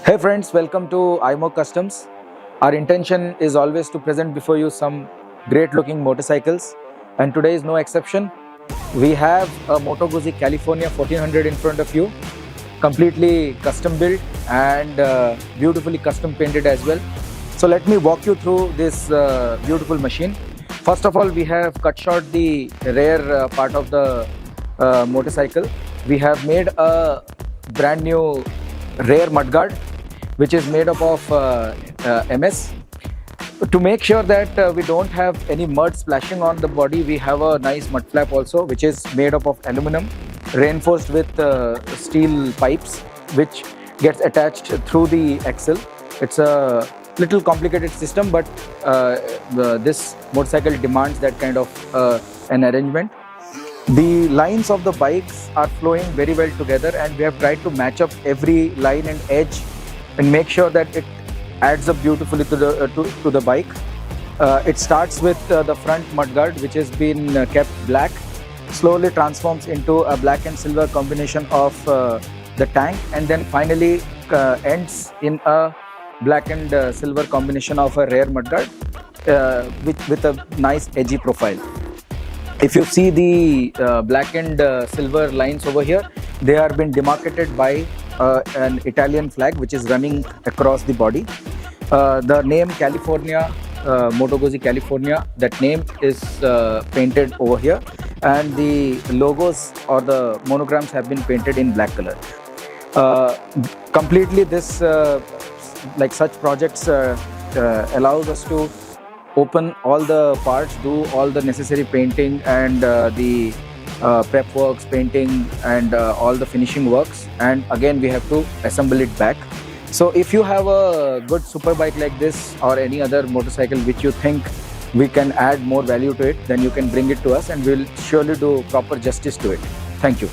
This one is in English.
Hey friends, welcome to Eimor Customs. Our intention is always to present before you some great looking motorcycles, and today is no exception. We have a MOTOGUZZI California 1400 in front of you, completely custom built and beautifully custom painted as well. So let me walk you through this beautiful machine. First of all, we have cut short the rear part of the motorcycle. We have made a brand new rear mudguard which is made up of MS. To make sure that we don't have any mud splashing on the body, we have a nice mud flap also, which is made up of aluminum, reinforced with steel pipes, which gets attached through the axle. It's a little complicated system, but this motorcycle demands that kind of an arrangement. The lines of the bikes are flowing very well together, and we have tried to match up every line and edge and make sure that it adds up beautifully to the bike. It starts with the front mudguard, which has been kept black, slowly transforms into a black and silver combination of the tank, and then finally ends in a black and silver combination of a rear mudguard with a nice edgy profile. If you see the black and silver lines over here, they are been demarcated by an Italian flag which is running across the body. The name California, MOTOGUZZI California, that name is painted over here, and the logos or the monograms have been painted in black color. Completely this, like such projects allows us to open all the parts, do all the necessary painting and the prep works, painting and all the finishing works, and again we have to assemble it back. So if you have a good super bike like this or any other motorcycle which you think we can add more value to it, then you can bring it to us and we'll surely do proper justice to it. Thank you.